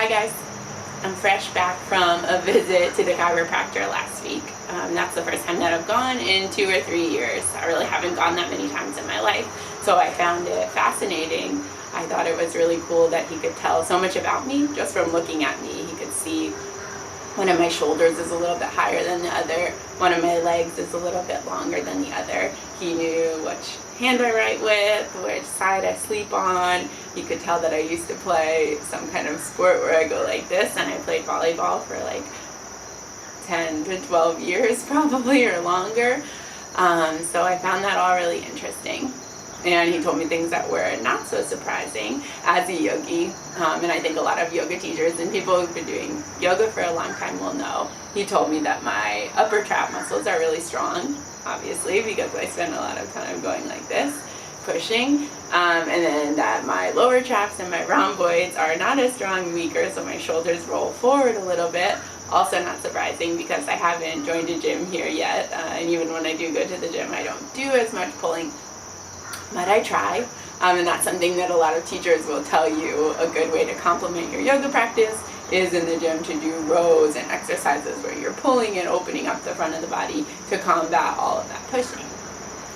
Hi guys, I'm fresh back from a visit to the chiropractor last week. That's the first time that I've gone in 2 or 3 years. I really haven't gone that many times in my life, so I found it fascinating. I thought it was really cool that he could tell so much about me just from looking at me. He could see one of my shoulders is a little bit higher than the other. One of my legs is a little bit longer than the other. He knew which hand I write with, which side I sleep on. He could tell that I used to play some kind of sport where I go like this, and I played volleyball for like 10 to 12 years probably or longer. So I found that all really interesting. And he told me things that were not so surprising as a yogi. And I think a lot of yoga teachers and people who've been doing yoga for a long time will know. He told me that my upper trap muscles are really strong, obviously, because I spend a lot of time going like this, pushing. And then that my lower traps and my rhomboids are not as strong, weaker, so my shoulders roll forward a little bit. Also not surprising because I haven't joined a gym here yet. And even when I do go to the gym, I don't do as much pulling. But I try, and that's something that a lot of teachers will tell you. A good way to complement your yoga practice is in the gym to do rows and exercises where you're pulling and opening up the front of the body to combat all of that pushing.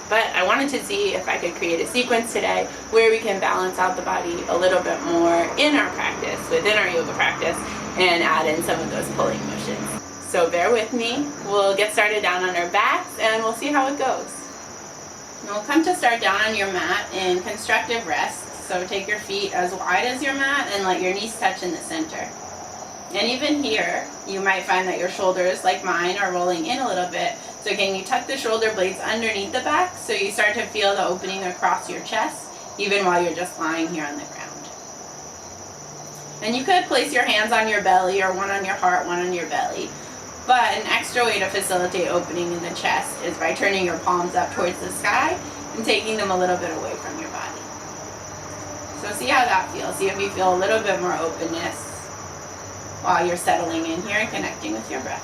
But I wanted to see if I could create a sequence today where we can balance out the body a little bit more in our practice, within our yoga practice, and add in some of those pulling motions. So bear with me. We'll get started down on our backs and we'll see how it goes. And we'll come to start down on your mat in constructive rest. So take your feet as wide as your mat and let your knees touch in the center. And even here, you might find that your shoulders, like mine, are rolling in a little bit. So can you tuck the shoulder blades underneath the back so you start to feel the opening across your chest, even while you're just lying here on the ground. And you could place your hands on your belly, or one on your heart, one on your belly. But an extra way to facilitate opening in the chest is by turning your palms up towards the sky and taking them a little bit away from your body. So see how that feels. See if you feel a little bit more openness while you're settling in here and connecting with your breath.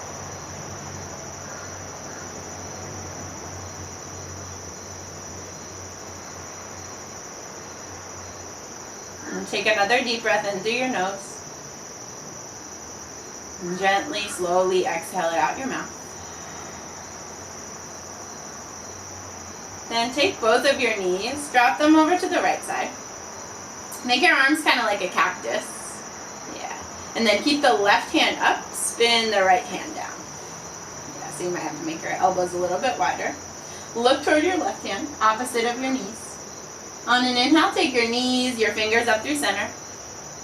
And take another deep breath in through your nose. And gently, slowly exhale it out your mouth. Then take both of your knees, drop them over to the right side. Make your arms kind of like a cactus. Yeah. And then keep the left hand up, spin the right hand down. Yeah, so you might have to make your elbows a little bit wider. Look toward your left hand, opposite of your knees. On an inhale, take your knees, your fingers up through center.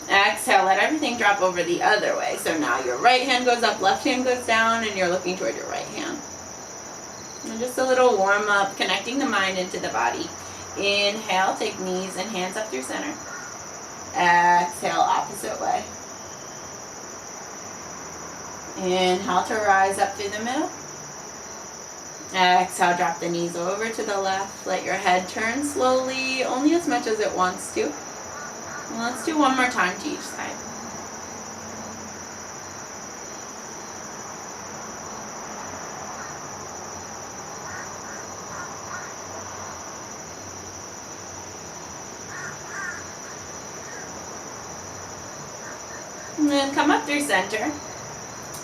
Exhale, let everything drop over the other way. So now your right hand goes up, left hand goes down, and you're looking toward your right hand. And just a little warm up, connecting the mind into the body. Inhale, take knees and hands up through center. Exhale, opposite way. Inhale to rise up through the middle. Exhale, drop the knees over to the left. Let your head turn slowly, only as much as it wants to. Let's do one more time to each side. And then come up through center.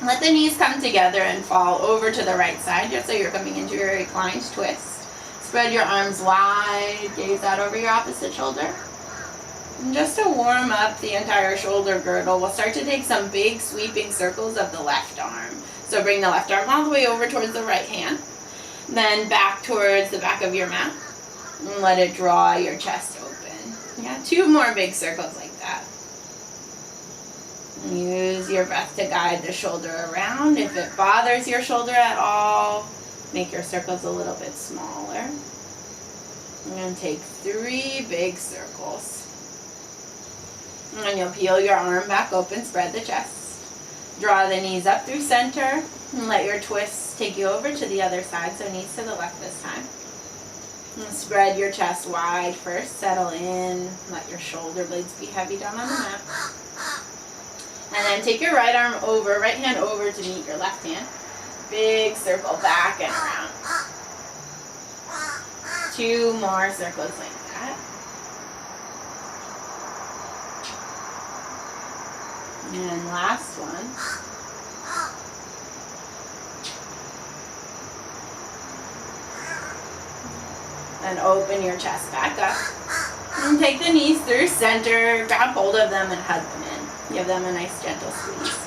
Let the knees come together and fall over to the right side, just so you're coming into your reclined twist. Spread your arms wide, gaze out over your opposite shoulder. And just to warm up the entire shoulder girdle, we'll start to take some big sweeping circles of the left arm. So bring the left arm all the way over towards the right hand. Then back towards the back of your mat. And let it draw your chest open. Yeah, 2 more big circles like that. Use your breath to guide the shoulder around. If it bothers your shoulder at all, make your circles a little bit smaller. And take 3 big circles. And you'll peel your arm back open, spread the chest. Draw the knees up through center, and let your twists take you over to the other side, so knees to the left this time. And spread your chest wide first, settle in, let your shoulder blades be heavy down on the mat. And then take your right arm over, right hand over to meet your left hand. Big circle back and around. 2 more circles like that. And last one. And open your chest back up. And take the knees through center, grab hold of them and hug them in. Give them a nice gentle squeeze.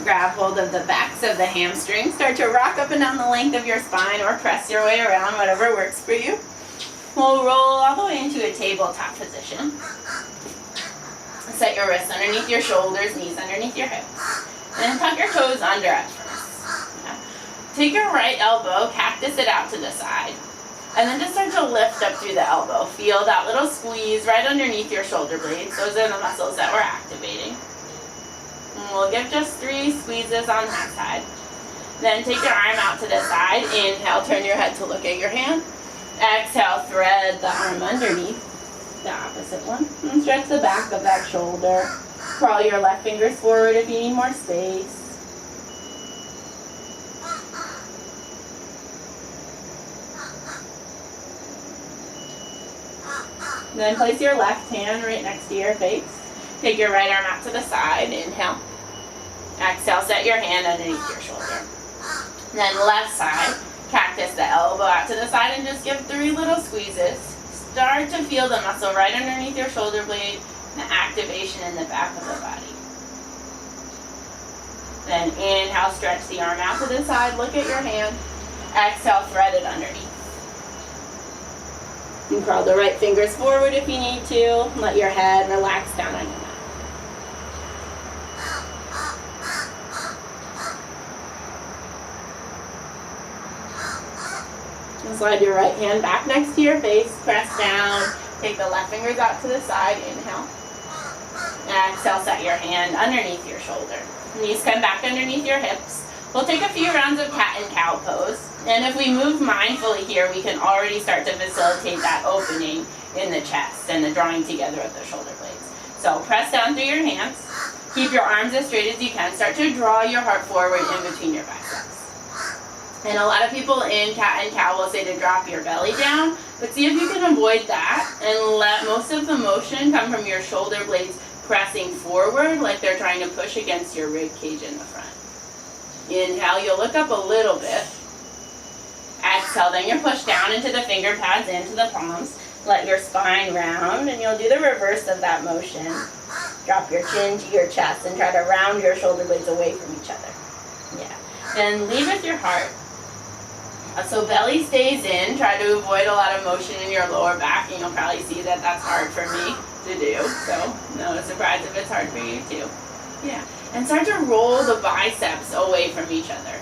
Grab hold of the backs of the hamstrings. Start to rock up and down the length of your spine or press your way around, whatever works for you. We'll roll all the way into a tabletop position. Set your wrists underneath your shoulders, knees underneath your hips. And tuck your toes under at first. Yeah. Take your right elbow, cactus it out to the side. And then just start to lift up through the elbow. Feel that little squeeze right underneath your shoulder blades. Those are the muscles that we're activating. And we'll give just 3 squeezes on that side. Then take your arm out to the side. Inhale, turn your head to look at your hand. Exhale, thread the arm underneath, the opposite one. And stretch the back of that shoulder. Crawl your left fingers forward if you need more space. Then place your left hand right next to your face. Take your right arm out to the side. Inhale. Exhale, set your hand underneath your shoulder. Then left side, cactus the elbow out to the side and just give 3 little squeezes. Start to feel the muscle right underneath your shoulder blade, the activation in the back of the body. Then inhale, stretch the arm out to the side, look at your hand. Exhale, thread it underneath. You can crawl the right fingers forward if you need to. Let your head relax down on your mat. And slide your right hand back next to your face. Press down. Take the left fingers out to the side. Inhale. Exhale, set your hand underneath your shoulder. Knees come back underneath your hips. We'll take a few rounds of cat and cow pose. And if we move mindfully here, we can already start to facilitate that opening in the chest and the drawing together of the shoulder blades. So press down through your hands. Keep your arms as straight as you can. Start to draw your heart forward in between your biceps. And a lot of people in cat and cow will say to drop your belly down, but see if you can avoid that and let most of the motion come from your shoulder blades pressing forward like they're trying to push against your rib cage in the front. Inhale, you'll look up a little bit. Exhale, then you'll push down into the finger pads, into the palms. Let your spine round, and you'll do the reverse of that motion. Drop your chin to your chest and try to round your shoulder blades away from each other. Yeah. Then lead with your heart. So belly stays in. Try to avoid a lot of motion in your lower back, and you'll probably see that that's hard for me to do. So no surprise if it's hard for you too. Yeah. And start to roll the biceps away from each other.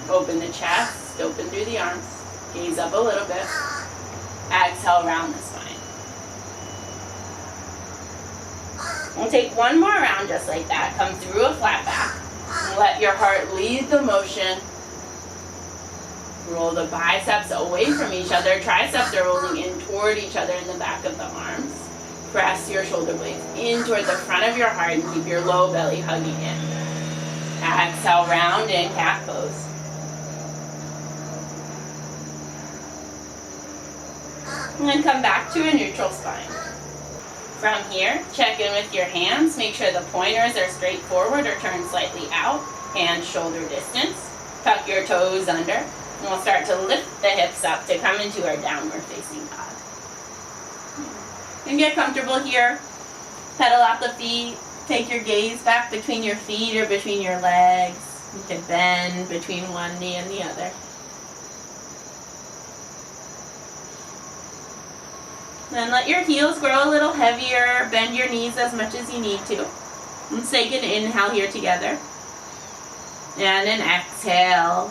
Open the chest, open through the arms. Gaze up a little bit. Exhale, round the spine. We'll take one more round just like that. Come through a flat back. And let your heart lead the motion. Roll the biceps away from each other. Triceps are rolling in toward each other in the back of the arms. Press your shoulder blades in toward the front of your heart and keep your low belly hugging in. Exhale, round in cat pose. And then come back to a neutral spine. From here, check in with your hands. Make sure the pointers are straight forward or turned slightly out. Hands shoulder distance. Tuck your toes under. And we'll start to lift the hips up to come into our downward facing dog. And get comfortable here. Pedal out the feet. Take your gaze back between your feet or between your legs. You can bend between one knee and the other. Then let your heels grow a little heavier. Bend your knees as much as you need to. Let's take an inhale here together. And an exhale.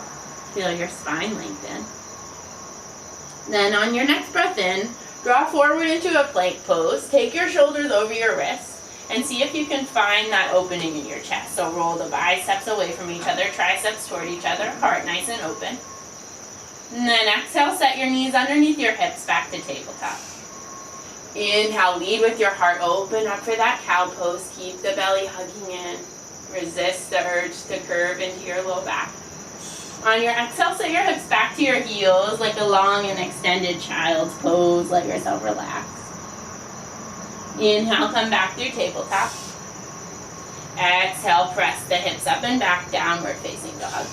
Feel your spine lengthen. Then on your next breath in, draw forward into a plank pose. Take your shoulders over your wrists and see if you can find that opening in your chest. So roll the biceps away from each other, triceps toward each other, heart nice and open. And then exhale, set your knees underneath your hips back to tabletop. Inhale, lead with your heart open up for that cow pose. Keep the belly hugging in. Resist the urge to curve into your low back. On your exhale, set your hips back to your heels like a long and extended child's pose. Let yourself relax. Inhale, come back through tabletop. Exhale, press the hips up and back, downward facing dog.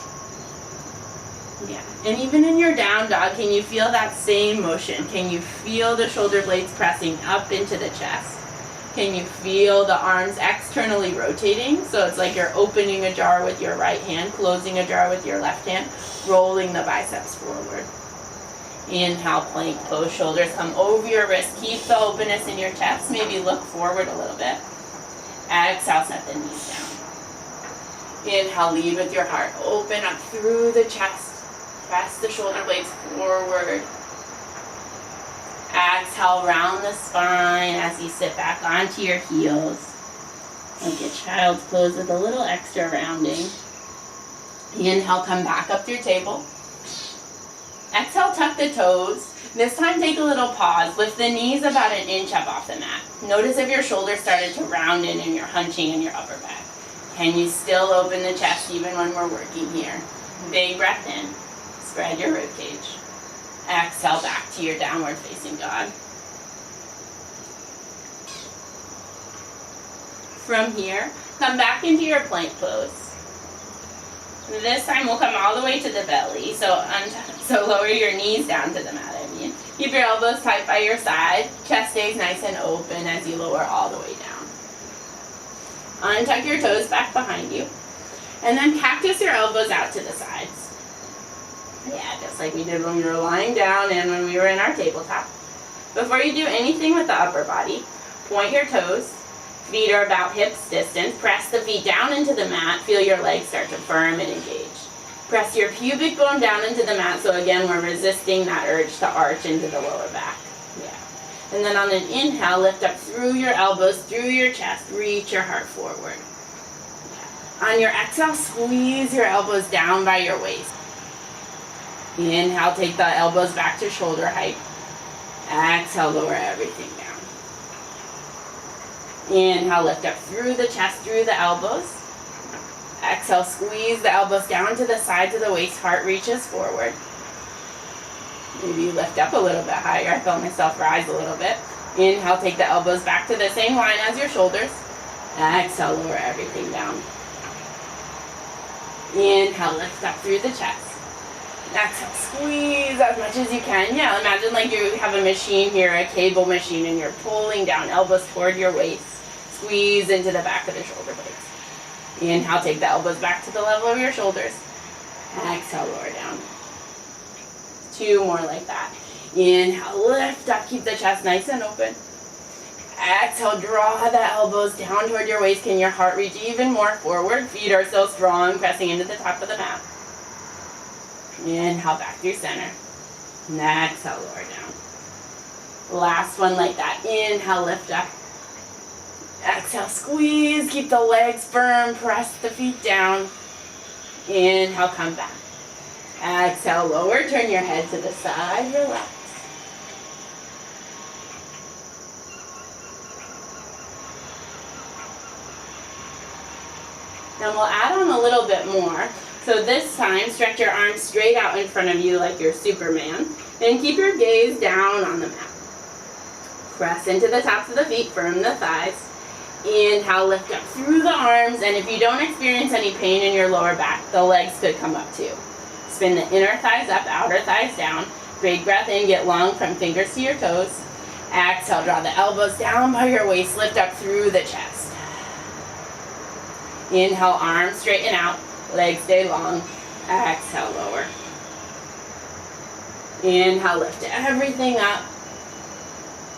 Yeah, and even in your down dog, can you feel that same motion? Can you feel the shoulder blades pressing up into the chest? Can you feel the arms externally rotating? So it's like you're opening a jar with your right hand, closing a jar with your left hand, rolling the biceps forward. Inhale, plank pose, shoulders come over your wrist. Keep the openness in your chest, maybe look forward a little bit. Exhale, set the knees down. Inhale, lead with your heart. Open up through the chest. Press the shoulder blades forward. Exhale, round the spine as you sit back onto your heels. Like a child's pose with a little extra rounding. Inhale, come back up through table. Exhale, tuck the toes. This time take a little pause. Lift the knees about an inch up off the mat. Notice if your shoulders started to round in and you're hunching in your upper back. Can you still open the chest even when we're working here? Big breath in. Spread your rib cage. Exhale back to your downward facing dog. From here, come back into your plank pose. This time we'll come all the way to the belly, so lower your knees down to the mat. Keep your elbows tight by your side. Chest stays nice and open as you lower all the way down. Untuck your toes back behind you. And then cactus your elbows out to the sides. Yeah, just like we did when we were lying down and when we were in our tabletop. Before you do anything with the upper body, point your toes. Feet are about hips distance. Press the feet down into the mat. Feel your legs start to firm and engage. Press your pubic bone down into the mat, so again, we're resisting that urge to arch into the lower back. Yeah. And then on an inhale, lift up through your elbows, through your chest, reach your heart forward. Yeah. On your exhale, squeeze your elbows down by your waist. Inhale, take the elbows back to shoulder height. Exhale, lower everything down. Inhale, lift up through the chest, through the elbows. Exhale, squeeze the elbows down to the sides of the waist, heart reaches forward. Maybe you lift up a little bit higher. I felt myself rise a little bit. Inhale, take the elbows back to the same line as your shoulders. Exhale, lower everything down. Inhale, lift up through the chest. Exhale, squeeze as much as you can. Yeah, imagine like you have a machine here, a cable machine, and you're pulling down, elbows toward your waist. Squeeze into the back of the shoulder blades. Inhale, take the elbows back to the level of your shoulders. Exhale, lower down. 2 more like that. Inhale, lift up, keep the chest nice and open. Exhale, draw the elbows down toward your waist. Can your heart reach even more forward? Feet are still strong, pressing into the top of the mat. Inhale, back through center. And exhale, lower down. Last one like that. Inhale, lift up. Exhale, squeeze, keep the legs firm, press the feet down. Inhale, come back. Exhale, lower, turn your head to the side, relax. Then we'll add on a little bit more. So this time, stretch your arms straight out in front of you like you're Superman. And keep your gaze down on the mat. Press into the tops of the feet, firm the thighs. Inhale, lift up through the arms, and if you don't experience any pain in your lower back, the legs could come up too. Spin the inner thighs up, outer thighs down. Big breath in, get long from fingers to your toes. Exhale, draw the elbows down by your waist, lift up through the chest. Inhale, arms straighten out, legs stay long. Exhale, lower. Inhale, lift everything up.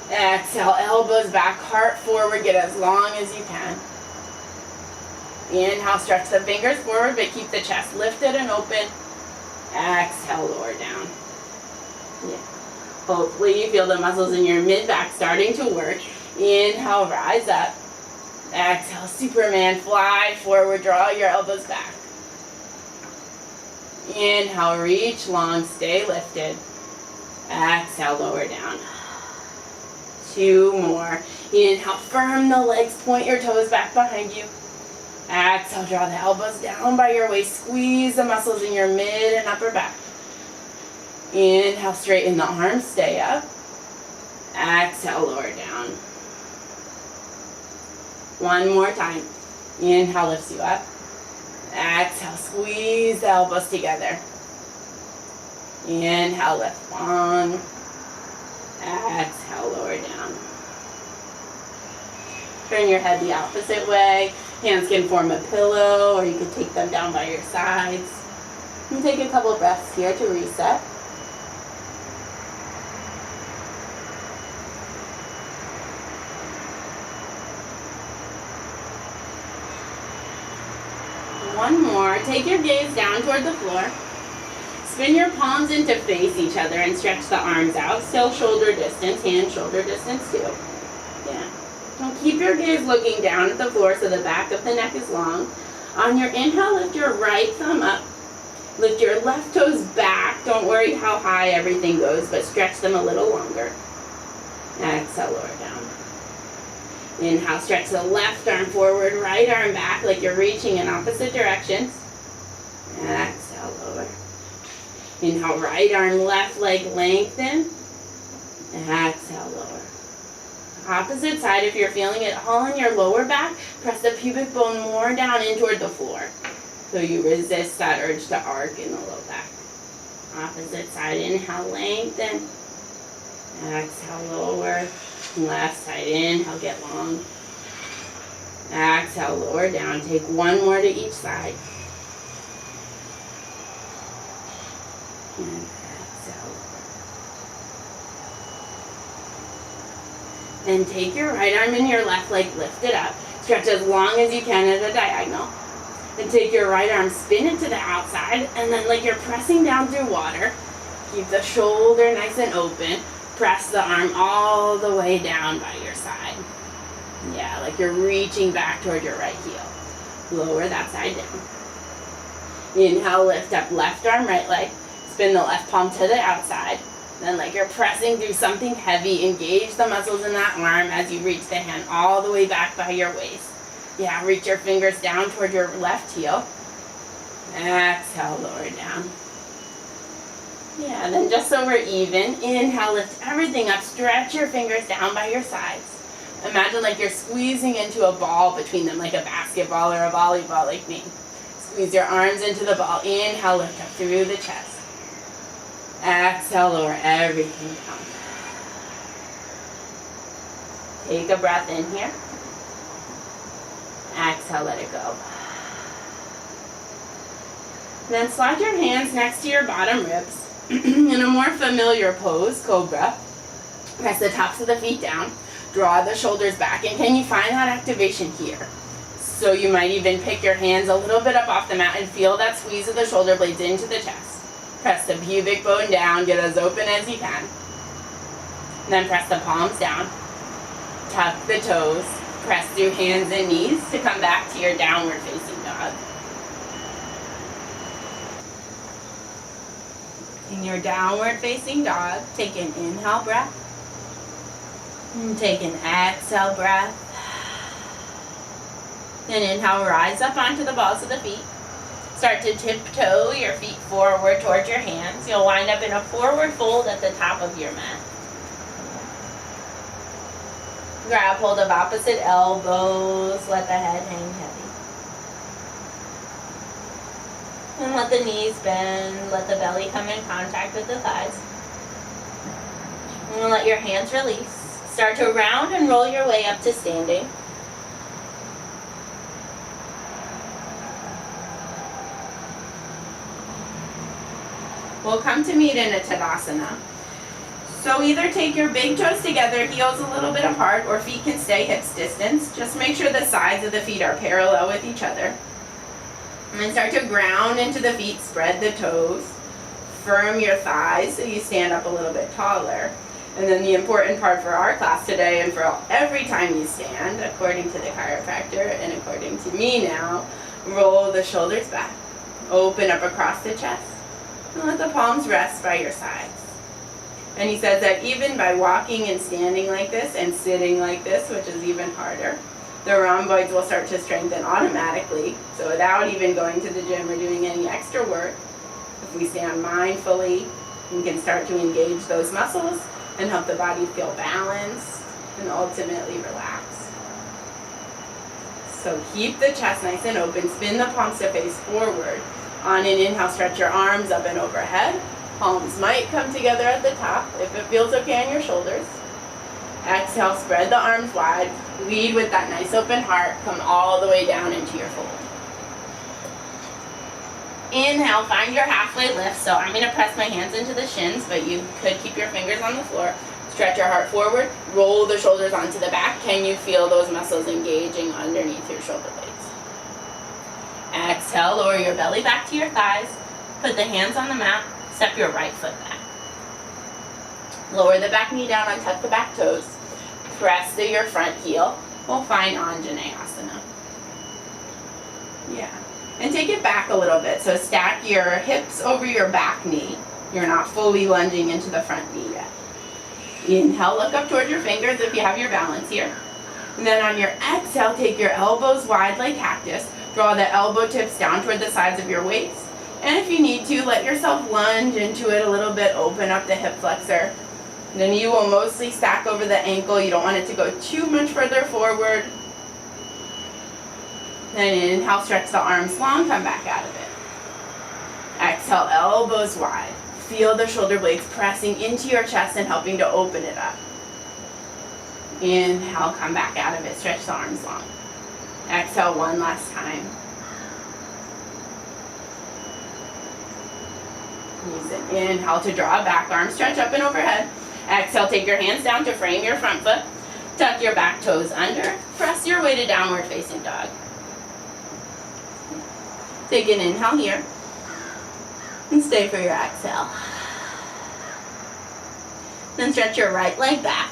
Exhale, elbows back, heart forward, get as long as you can. Inhale, stretch the fingers forward, but keep the chest lifted and open. Exhale, lower down. Yeah. Hopefully you feel the muscles in your mid-back starting to work. Inhale, rise up. Exhale, Superman, fly forward, draw your elbows back. Inhale, reach long, stay lifted. Exhale, lower down. 2 more. Inhale, firm the legs, point your toes back behind you. Exhale, draw the elbows down by your waist, squeeze the muscles in your mid and upper back. Inhale, straighten the arms, stay up. Exhale, lower down. One more time. Inhale, lifts you up. Exhale, squeeze the elbows together. Inhale, lift. Long. Exhale, lower down. Turn your head the opposite way. Hands can form a pillow, or you could take them down by your sides. And take a couple breaths here to reset. One more. Take your gaze down toward the floor. Spin your palms in to face each other and stretch the arms out. Still shoulder distance, hand shoulder distance too. Yeah. Now keep your gaze looking down at the floor so the back of the neck is long. On your inhale, lift your right thumb up. Lift your left toes back. Don't worry how high everything goes, but stretch them a little longer. Exhale, lower down. Inhale, stretch the left arm forward, right arm back like you're reaching in opposite directions. Exhale, lower. Inhale, right arm, left leg lengthen. Exhale, lower. Opposite side, if you're feeling it all in your lower back, press the pubic bone more down in toward the floor. So you resist that urge to arc in the low back. Opposite side, inhale, lengthen. Exhale, lower. Left side, inhale, get long. Exhale, lower down. Take one more to each side. And exhale. Then take your right arm and your left leg, lift it up. Stretch as long as you can at a diagonal. Then take your right arm, spin it to the outside, and then like you're pressing down through water, keep the shoulder nice and open. Press the arm all the way down by your side. Yeah, like you're reaching back toward your right heel. Lower that side down. Inhale, lift up left arm, right leg. Spin the left palm to the outside. Then like you're pressing through something heavy, engage the muscles in that arm as you reach the hand all the way back by your waist. Yeah, reach your fingers down toward your left heel. Exhale, lower down. Yeah, then just so we're even, inhale, lift everything up, stretch your fingers down by your sides. Imagine like you're squeezing into a ball between them, like a basketball or a volleyball like me. Squeeze your arms into the ball. Inhale, lift up through the chest. Exhale, lower everything down. Take a breath in here. Exhale, let it go. Then slide your hands next to your bottom ribs. In a more familiar pose, cobra. Press the tops of the feet down. Draw the shoulders back. And can you find that activation here? So you might even pick your hands a little bit up off the mat and feel that squeeze of the shoulder blades into the chest. Press the pubic bone down. Get as open as you can. Then press the palms down. Tuck the toes. Press through hands and knees to come back to your downward facing dog. In your downward facing dog, take an inhale breath. And take an exhale breath. Then inhale, rise up onto the balls of the feet. Start to tiptoe your feet forward towards your hands. You'll wind up in a forward fold at the top of your mat. Grab hold of opposite elbows. Let the head hang heavy. And let the knees bend. Let the belly come in contact with the thighs. And let your hands release. Start to round and roll your way up to standing. We'll come to meet in a Tadasana. So either take your big toes together, heels a little bit apart, or feet can stay hips distance. Just make sure the sides of the feet are parallel with each other. And then start to ground into the feet, spread the toes. Firm your thighs so you stand up a little bit taller. And then the important part for our class today and for every time you stand, according to the chiropractor and according to me now, roll the shoulders back. Open up across the chest. And let the palms rest by your sides. And he says that even by walking and standing like this and sitting like this, which is even harder, the rhomboids will start to strengthen automatically. So without even going to the gym or doing any extra work, if we stand mindfully, we can start to engage those muscles and help the body feel balanced and ultimately relaxed. So keep the chest nice and open. Spin the palms to face forward. On an inhale, stretch your arms up and overhead. Palms might come together at the top if it feels okay on your shoulders. Exhale, spread the arms wide. Lead with that nice open heart. Come all the way down into your fold. Inhale, find your halfway lift. So I'm going to press my hands into the shins, but you could keep your fingers on the floor. Stretch your heart forward. Roll the shoulders onto the back. Can you feel those muscles engaging underneath your shoulder blades? Exhale, lower your belly back to your thighs. Put the hands on the mat. Step your right foot back. Lower the back knee down, untuck the back toes. Press to your front heel. We'll find Anjaneyasana. Yeah. And take it back a little bit. So stack your hips over your back knee. You're not fully lunging into the front knee yet. Inhale, look up towards your fingers if you have your balance here. And then on your exhale, take your elbows wide like cactus. Draw the elbow tips down toward the sides of your waist. And if you need to, let yourself lunge into it a little bit. Open up the hip flexor. And then you will mostly stack over the ankle. You don't want it to go too much further forward. Then inhale, stretch the arms long, come back out of it. Exhale, elbows wide. Feel the shoulder blades pressing into your chest and helping to open it up. Inhale, come back out of it, stretch the arms long. Exhale one last time. Use an inhale to draw a back arm, stretch up and overhead. Exhale, take your hands down to frame your front foot. Tuck your back toes under. Press your way to downward facing dog. Take an inhale here. And stay for your exhale. Then stretch your right leg back.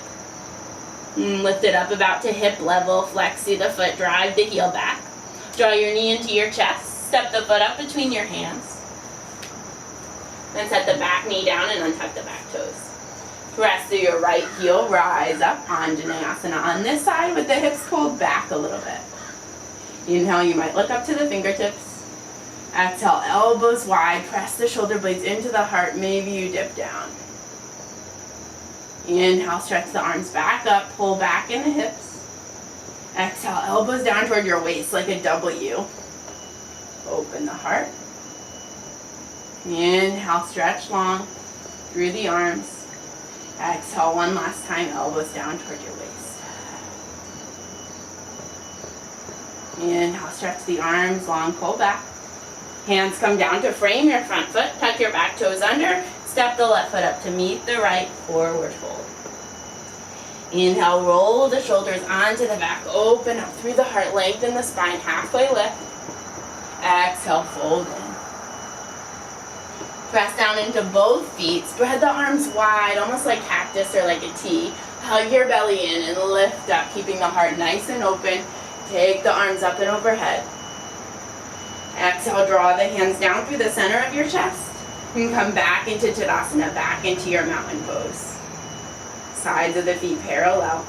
And lift it up about to hip level. Flex through the foot. Drive the heel back. Draw your knee into your chest. Step the foot up between your hands. Then set the back knee down and untuck the back toes. Press through your right heel. Rise up. Anjaneyasana on this side with the hips pulled back a little bit. Inhale, you might look up to the fingertips. Exhale, elbows wide. Press the shoulder blades into the heart. Maybe you dip down. Inhale, stretch the arms back up. Pull back in the hips. Exhale, elbows down toward your waist like a W. Open the heart. Inhale, stretch long through the arms. Exhale, one last time, elbows down toward your waist. Inhale, stretch the arms long, pull back. Hands come down to frame your front foot. Tuck your back toes under. Step the left foot up to meet the right, forward fold. Inhale, roll the shoulders onto the back. Open up through the heart, lengthen the spine, halfway lift. Exhale, fold in. Press down into both feet. Spread the arms wide, almost like cactus or like a T. Hug your belly in and lift up, keeping the heart nice and open. Take the arms up and overhead. Exhale, draw the hands down through the center of your chest. You can come back into Tadasana, back into your mountain pose. Sides of the feet parallel.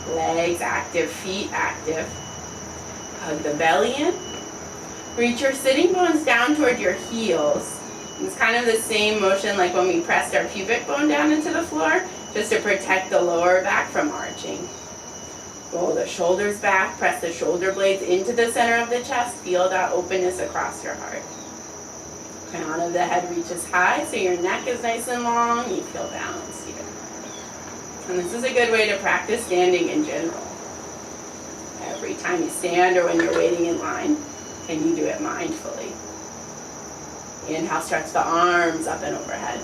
Legs active, feet active. Hug the belly in. Reach your sitting bones down toward your heels. It's kind of the same motion like when we pressed our pubic bone down into the floor, just to protect the lower back from arching. Roll the shoulders back, press the shoulder blades into the center of the chest, feel that openness across your heart. Crown of the head reaches high, so your neck is nice and long, you feel balanced here. And this is a good way to practice standing in general. Every time you stand or when you're waiting in line, can you do it mindfully? Inhale, stretch the arms up and overhead.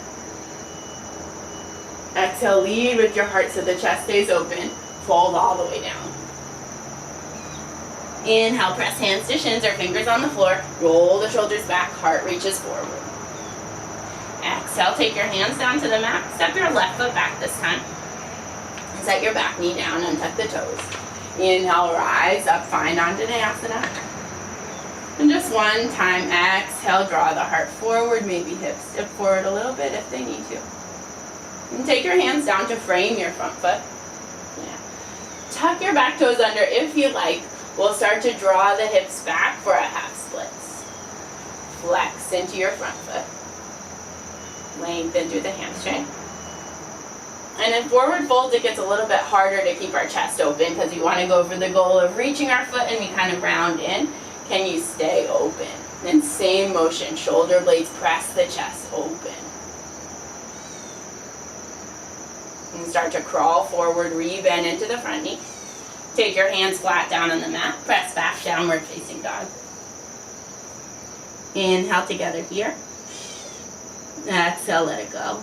Exhale, lead with your heart so the chest stays open. Fold all the way down. Inhale, press hands to shins or fingers on the floor. Roll the shoulders back, heart reaches forward. Exhale, take your hands down to the mat. Step your left foot back this time. And set your back knee down, untuck the toes. Inhale, rise up, find Anjaneyasana. And just one time, exhale, draw the heart forward, maybe hips dip forward a little bit if they need to. And take your hands down to frame your front foot. Tuck your back toes under if you like. We'll start to draw the hips back for a half splits. Flex into your front foot. Lengthen through the hamstring. And in forward folds, it gets a little bit harder to keep our chest open because we want to go for the goal of reaching our foot and we kind of round in. Can you stay open? Then same motion, shoulder blades press the chest open. And start to crawl forward, re-bend into the front knee. Take your hands flat down on the mat, press back, downward facing dog. Inhale together here. Exhale, let it go.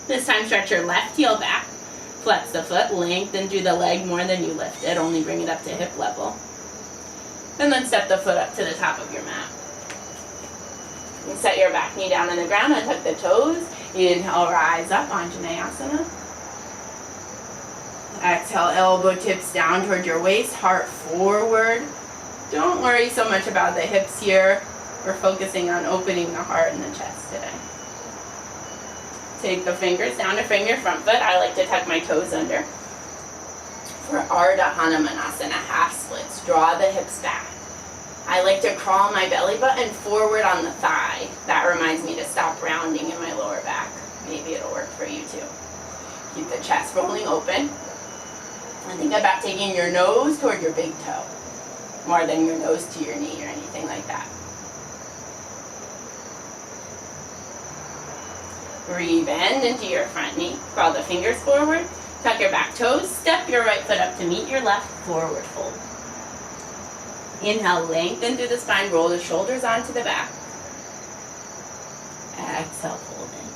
This time stretch your left heel back, flex the foot, lengthen through the leg more than you lift it, only bring it up to hip level. And then step the foot up to the top of your mat. And set your back knee down on the ground, untuck the toes. Inhale, rise up, Anjaneyasana. Exhale, elbow tips down toward your waist, heart forward. Don't worry so much about the hips here. We're focusing on opening the heart and the chest today. Take the fingers down to frame your front foot. I like to tuck my toes under. For Ardha Hanumanasana, half splits. Draw the hips back. I like to crawl my belly button forward on the thigh. That reminds me to stop rounding in my lower back. Maybe it'll work for you too. Keep the chest rolling open. And think about taking your nose toward your big toe, more than your nose to your knee or anything like that. Re-bend into your front knee. Crawl the fingers forward. Tuck your back toes. Step your right foot up to meet your left. Forward fold. Inhale, lengthen through the spine. Roll the shoulders onto the back. Exhale, fold in.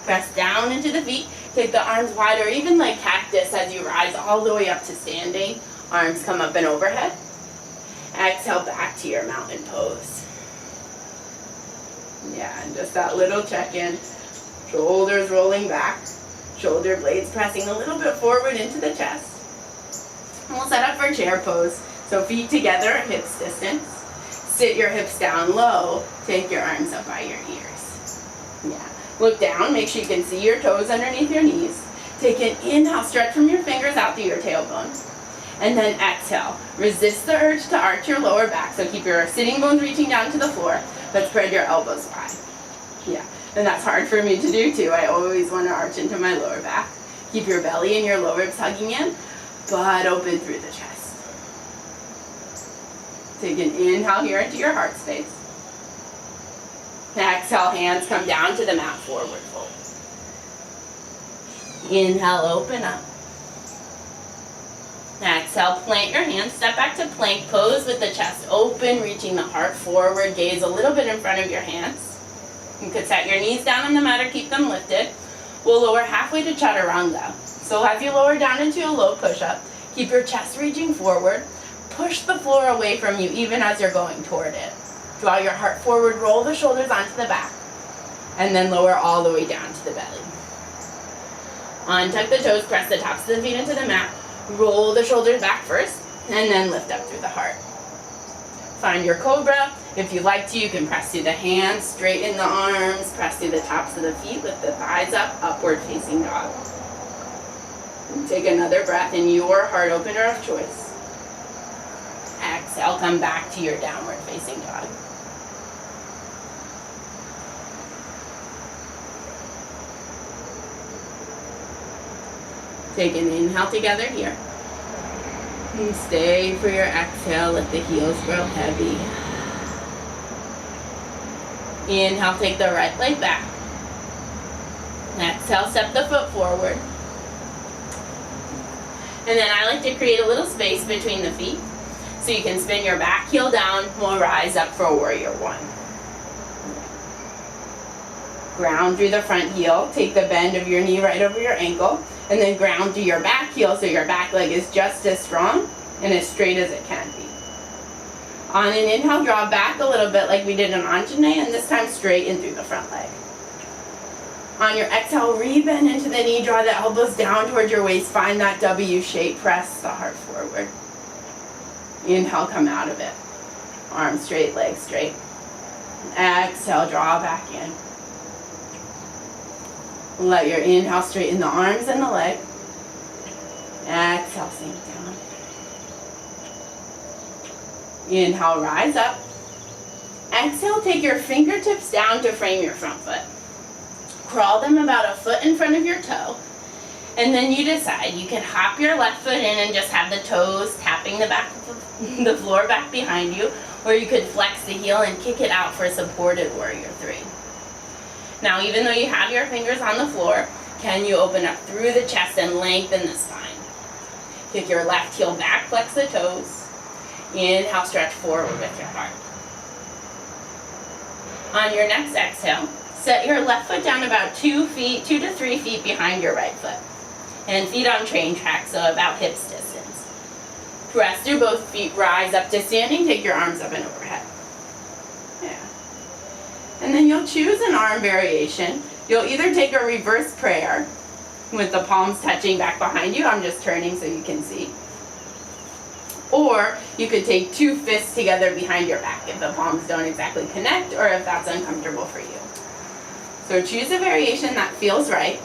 Press down into the feet. Take the arms wide or even like cactus as you rise all the way up to standing. Arms come up and overhead. Exhale, back to your mountain pose. Yeah, and just that little check-in. Shoulders rolling back. Shoulder blades pressing a little bit forward into the chest. And we'll set up for chair pose. So feet together, hips distance. Sit your hips down low. Take your arms up by your ears. Yeah. Look down. Make sure you can see your toes underneath your knees. Take an inhale. Stretch from your fingers out to your tailbone. And then exhale. Resist the urge to arch your lower back. So keep your sitting bones reaching down to the floor. But spread your elbows wide. Yeah, and that's hard for me to do too. I always want to arch into my lower back. Keep your belly and your lower ribs hugging in, butt open through the chest. Take an inhale here into your heart space. Exhale, hands come down to the mat, forward fold. Inhale, open up. Exhale, plant your hands, step back to plank pose with the chest open, reaching the heart forward, gaze a little bit in front of your hands. You could set your knees down on the mat or keep them lifted. We'll lower halfway to chaturanga. So as you lower down into a low push-up, keep your chest reaching forward, push the floor away from you even as you're going toward it. Draw your heart forward, roll the shoulders onto the back, and then lower all the way down to the belly. Untuck the toes, press the tops of the feet into the mat. Roll the shoulders back first, and then lift up through the heart. Find your cobra. If you like to, you can press through the hands, straighten the arms, press through the tops of the feet, lift the thighs up, upward facing dog. And take another breath in your heart opener of choice. Exhale, come back to your downward facing dog. Take an inhale together here. And stay for your exhale. Let the heels grow heavy. Inhale, take the right leg back. Exhale, step the foot forward. And then I like to create a little space between the feet. So you can spin your back heel down. We'll rise up for warrior one. Ground through the front heel. Take the bend of your knee right over your ankle. And then ground through your back heel so your back leg is just as strong and as straight as it can be. On an inhale, draw back a little bit like we did in Anjaneyasana, and this time straighten through the front leg. On your exhale, re-bend into the knee, draw the elbows down towards your waist, find that W shape, press the heart forward. Inhale, come out of it. Arms straight, legs straight. Exhale, draw back in. Let your inhale straighten the arms and the leg. Exhale, sink down. Inhale, rise up. Exhale, take your fingertips down to frame your front foot. Crawl them about a foot in front of your toe. And then you decide, you can hop your left foot in and just have the toes tapping the back of the floor back behind you, or you could flex the heel and kick it out for supported warrior three. Now, even though you have your fingers on the floor, can you open up through the chest and lengthen the spine? Kick your left heel back, flex the toes. Inhale, stretch forward with your heart. On your next exhale, set your left foot down about 2 to 3 feet behind your right foot. And feet on train track, so about hips distance. Press through both feet, rise up to standing, take your arms up and overhead. Yeah. And then you'll choose an arm variation. You'll either take a reverse prayer with the palms touching back behind you. I'm just turning so you can see. Or you could take 2 fists together behind your back if the palms don't exactly connect or if that's uncomfortable for you. So choose a variation that feels right.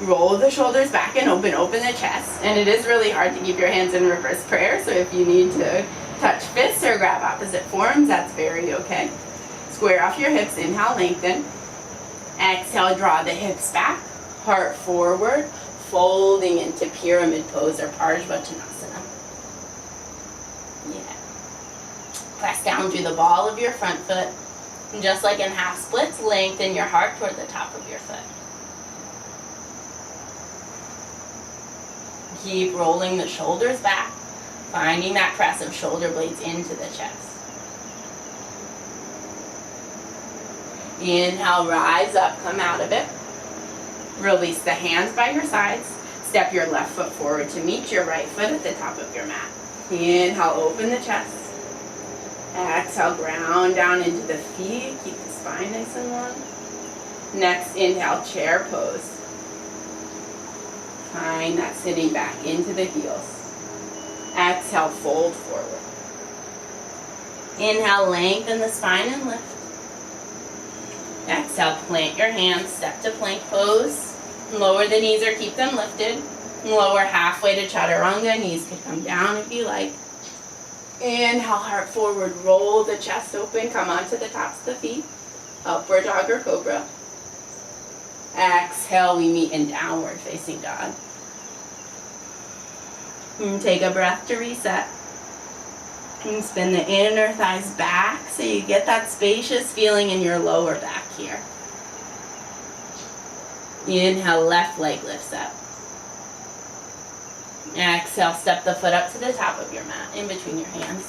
Roll the shoulders back and open the chest. And it is really hard to keep your hands in reverse prayer, so if you need to touch fists or grab opposite forearms, that's very okay. Square off your hips, inhale, lengthen. Exhale, draw the hips back, heart forward, folding into pyramid pose or Parsvottanasana. Yeah. Press down through the ball of your front foot. And just like in half splits, lengthen your heart toward the top of your foot. Keep rolling the shoulders back, finding that press of shoulder blades into the chest. Inhale, rise up, come out of it. Release the hands by your sides. Step your left foot forward to meet your right foot at the top of your mat. Inhale, open the chest. Exhale, ground down into the feet. Keep the spine nice and long. Next, inhale, chair pose. Find that sitting back into the heels. Exhale, fold forward. Inhale, lengthen the spine and lift. Exhale, plant your hands, step to plank pose. Lower the knees or keep them lifted. Lower halfway to chaturanga. Knees could come down if you like. Inhale, heart forward, roll the chest open, come onto the tops of the feet. Upward dog or cobra. Exhale, we meet in downward facing dog. And take a breath to reset. And spin the inner thighs back so you get that spacious feeling in your lower back here. Inhale, left leg lifts up. Exhale, step the foot up to the top of your mat, in between your hands.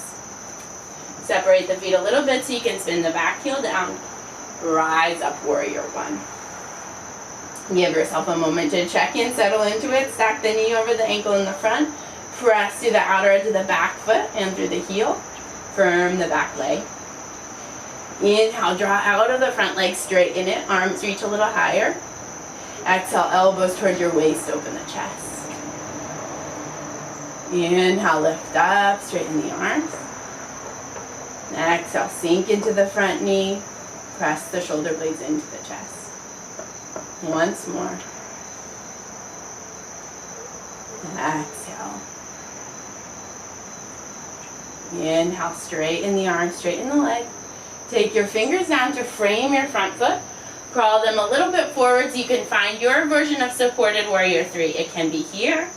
Separate the feet a little bit so you can spin the back heel down. Rise up, warrior one. Give yourself a moment to check in, settle into it. Stack the knee over the ankle in the front. Press through the outer edge of the back foot and through the heel. Firm the back leg. Inhale, draw out of the front leg, straighten it. Arms reach a little higher. Exhale, elbows toward your waist, open the chest. Inhale, lift up, straighten the arms. Exhale, sink into the front knee. Press the shoulder blades into the chest. Once more. Exhale. Inhale, straighten the arms, straighten the leg. Take your fingers down to frame your front foot. Crawl them a little bit forward so you can find your version of supported warrior three. It can be here,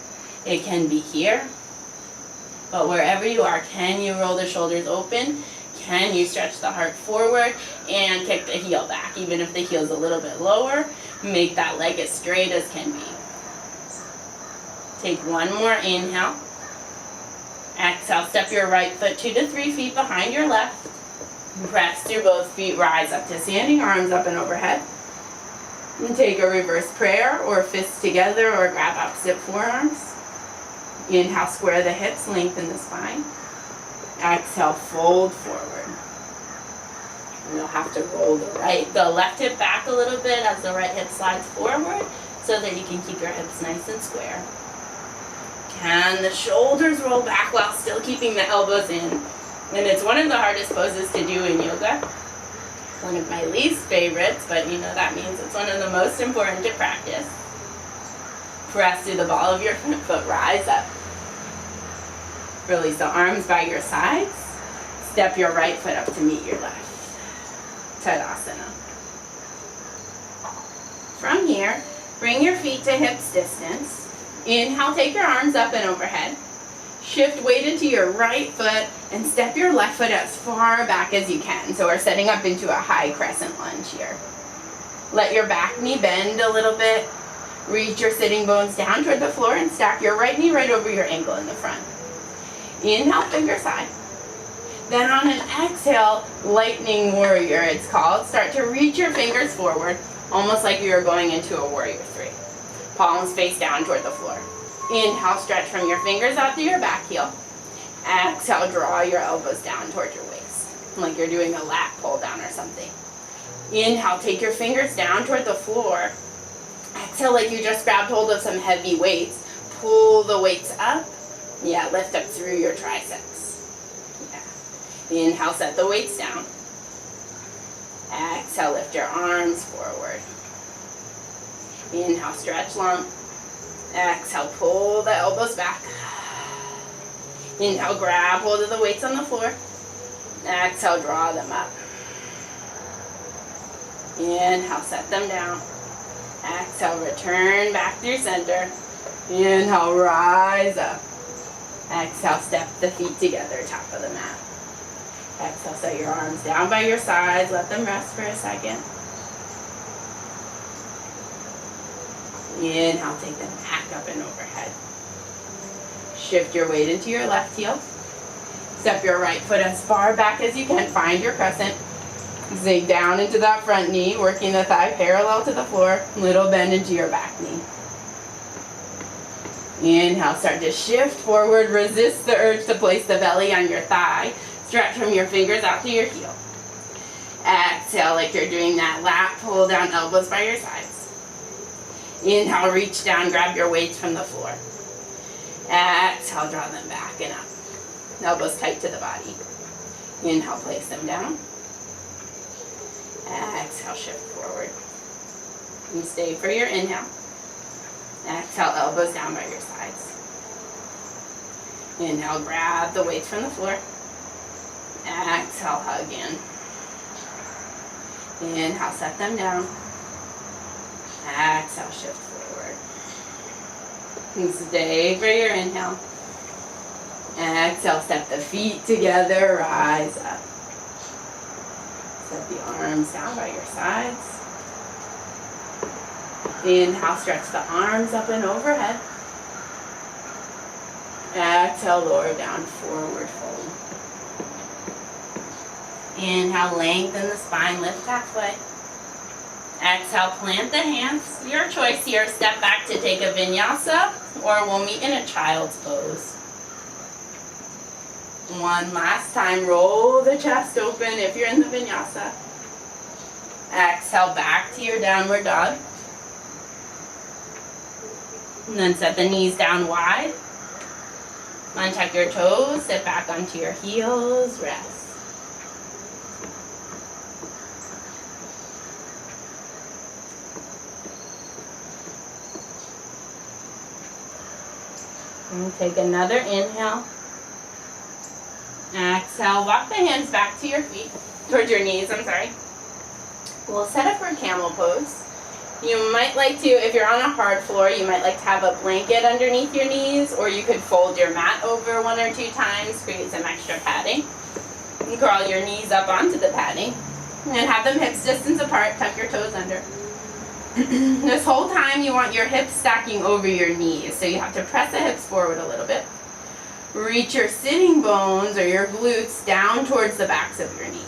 it can be here. But wherever you are, can you roll the shoulders open? Can you stretch the heart forward and kick the heel back? Even if the heel's a little bit lower, make that leg as straight as can be. Take one more inhale. Exhale, step your right foot 2 to 3 feet behind your left. Press through both feet, rise up to standing, arms up and overhead. And take a reverse prayer or fists together or grab opposite forearms. Inhale, square the hips, lengthen the spine. Exhale, fold forward. And you'll have to roll the left hip back a little bit as the right hip slides forward so that you can keep your hips nice and square. Can the shoulders roll back while still keeping the elbows in? And it's one of the hardest poses to do in yoga. One of my least favorites, but you know that means it's one of the most important to practice. Press through the ball of your front foot, rise up. Release the arms by your sides. Step your right foot up to meet your left. Tadasana. From here, bring your feet to hips distance. Inhale, take your arms up and overhead. Shift weight into your right foot and step your left foot as far back as you can. So we're setting up into a high crescent lunge here. Let your back knee bend a little bit. Reach your sitting bones down toward the floor and stack your right knee right over your ankle in the front. Inhale, finger side. Then on an exhale, lightning warrior it's called. Start to reach your fingers forward, almost like you are going into a warrior three. Palms face down toward the floor. Inhale, stretch from your fingers out to your back heel. Exhale, draw your elbows down toward your waist, like you're doing a lat pull down or something. Inhale, take your fingers down toward the floor. Exhale, like you just grabbed hold of some heavy weights. Pull the weights up. Yeah, lift up through your triceps. Yeah. Inhale, set the weights down. Exhale, lift your arms forward. Inhale, stretch long. Exhale, pull the elbows back. Inhale, grab hold of the weights on the floor. Exhale, draw them up. Inhale, set them down. Exhale, return back through center. Inhale, rise up. Exhale, step the feet together, top of the mat. Exhale, set your arms down by your sides. Let them rest for a second. Inhale, take them back up and overhead. Shift your weight into your left heel. Step your right foot as far back as you can. Find your crescent. Zig down into that front knee, working the thigh parallel to the floor. Little bend into your back knee. Inhale, start to shift forward. Resist the urge to place the belly on your thigh. Stretch from your fingers out to your heel. Exhale, like you're doing that lat pull down, elbows by your sides. Inhale, reach down, grab your weights from the floor. Exhale, draw them back and up. Elbows tight to the body. Inhale, place them down. Exhale, shift forward. And stay for your inhale. Exhale, elbows down by your sides. Inhale, grab the weights from the floor. Exhale, hug in. Inhale, set them down. Exhale, shift forward. And stay for your inhale. Exhale, step the feet together, rise up. Set the arms down by your sides. Inhale, stretch the arms up and overhead. Exhale, lower down, forward fold. Inhale, lengthen the spine, lift halfway. Exhale, plant the hands. Your choice here, step back to take a vinyasa, or we'll meet in a child's pose. One last time, roll the chest open if you're in the vinyasa. Exhale, back to your downward dog. And then set the knees down wide. Untuck your toes, sit back onto your heels, rest. And take another inhale. Exhale, walk the hands back to your feet, towards your knees, We'll set up for camel pose. You might like to, if you're on a hard floor, you might like to have a blanket underneath your knees, or you could fold your mat over 1 or 2 times, create some extra padding. And crawl your knees up onto the padding, and have them hips distance apart, tuck your toes under. This whole time you want your hips stacking over your knees, so you have to press the hips forward a little bit. Reach your sitting bones or your glutes down towards the backs of your knees.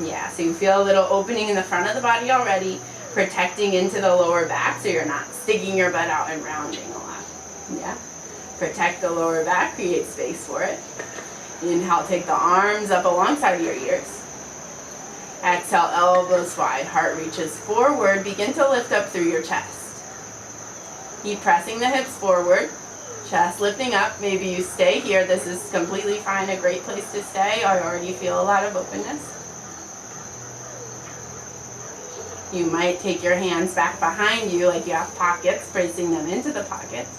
Yeah, so you feel a little opening in the front of the body already, protecting into the lower back so you're not sticking your butt out and rounding a lot. Yeah, protect the lower back, create space for it. Inhale, take the arms up alongside your ears. Exhale, elbows wide, heart reaches forward. Begin to lift up through your chest. Keep pressing the hips forward, chest lifting up. Maybe you stay here. This is completely fine, a great place to stay. I already feel a lot of openness. You might take your hands back behind you like you have pockets, placing them into the pockets.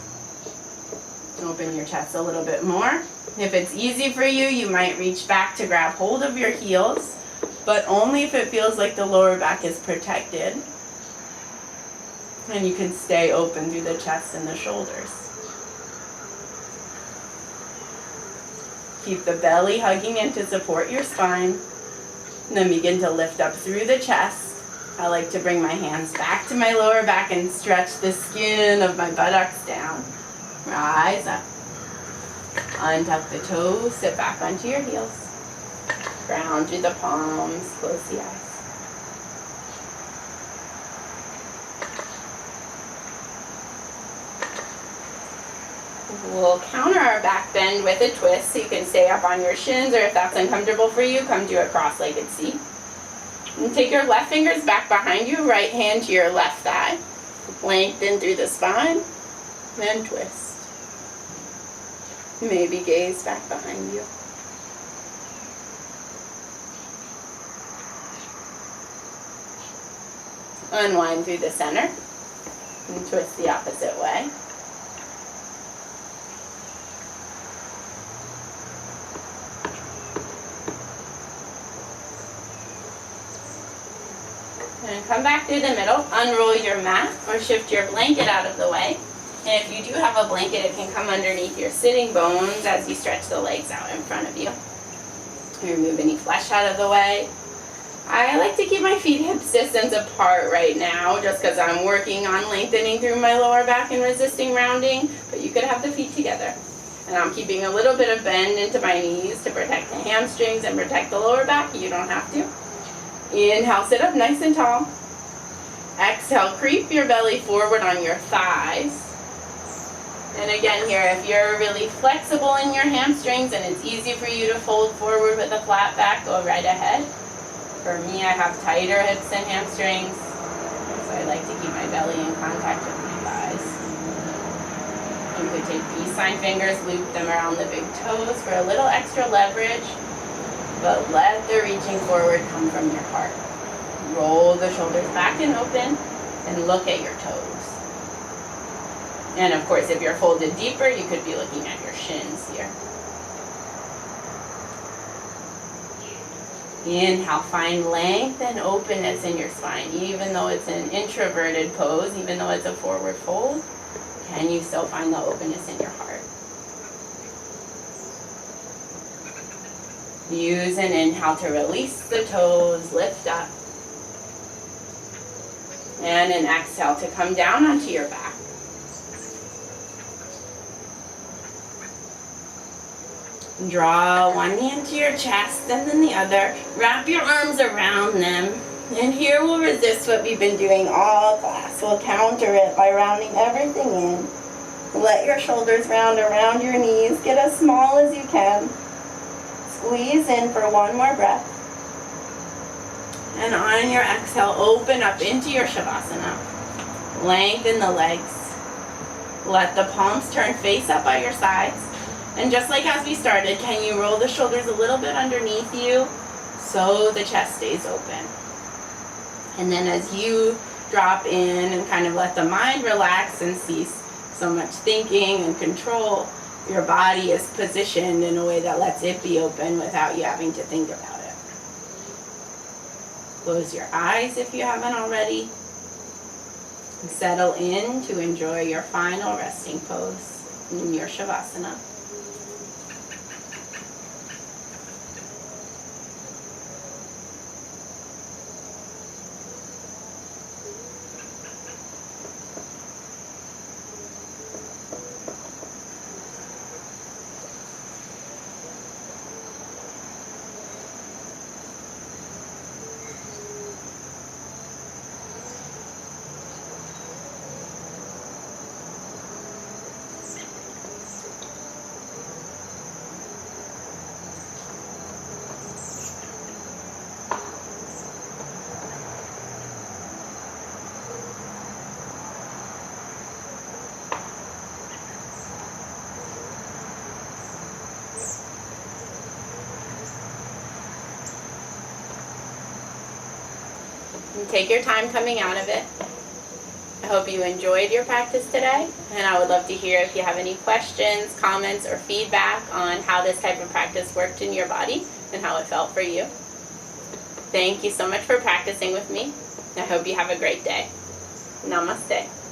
Open your chest a little bit more. If it's easy for you, you might reach back to grab hold of your heels, but only if it feels like the lower back is protected. And you can stay open through the chest and the shoulders. Keep the belly hugging in to support your spine. And then begin to lift up through the chest. I like to bring my hands back to my lower back and stretch the skin of my buttocks down. Rise up. Untuck the toes, sit back onto your heels. Ground through the palms, close the eyes. We'll counter our back bend with a twist so you can stay up on your shins, or if that's uncomfortable for you, come to a cross-legged seat. And take your left fingers back behind you, right hand to your left thigh. Lengthen through the spine, then twist. Maybe gaze back behind you. Unwind through the center and twist the opposite way. And come back through the middle, unroll your mat or shift your blanket out of the way. And if you do have a blanket, it can come underneath your sitting bones as you stretch the legs out in front of you. Remove any flesh out of the way. I like to keep my feet hip distance apart right now just because I'm working on lengthening through my lower back and resisting rounding, but you could have the feet together. And I'm keeping a little bit of bend into my knees to protect the hamstrings and protect the lower back. You don't have to. Inhale, sit up nice and tall. Exhale, creep your belly forward on your thighs. And again here, if you're really flexible in your hamstrings and it's easy for you to fold forward with a flat back, go right ahead. For me, I have tighter hips and hamstrings, so I like to keep my belly in contact with my thighs. You could take peace sign fingers, loop them around the big toes for a little extra leverage. But let the reaching forward come from your heart. Roll the shoulders back and open and look at your toes. And of course, if you're folded deeper, you could be looking at your shins here. Inhale, find length and openness in your spine. Even though it's an introverted pose, even though it's a forward fold, can you still find the openness in your heart? Use an inhale to release the toes, lift up. And an exhale to come down onto your back. Draw one knee into your chest and then the other. Wrap your arms around them. And here we'll resist what we've been doing all class. We'll counter it by rounding everything in. Let your shoulders round around your knees. Get as small as you can. Squeeze in for one more breath. And on your exhale, open up into your Shavasana. Lengthen the legs. Let the palms turn face up by your sides. And just like as we started, can you roll the shoulders a little bit underneath you so the chest stays open? And then as you drop in and kind of let the mind relax and cease so much thinking and control, your body is positioned in a way that lets it be open without you having to think about it. Close your eyes if you haven't already. And settle in to enjoy your final resting pose in your Shavasana. And take your time coming out of it. I hope you enjoyed your practice today, and I would love to hear if you have any questions, comments, or feedback on how this type of practice worked in your body and how it felt for you. Thank you so much for practicing with me. I hope you have a great day. Namaste.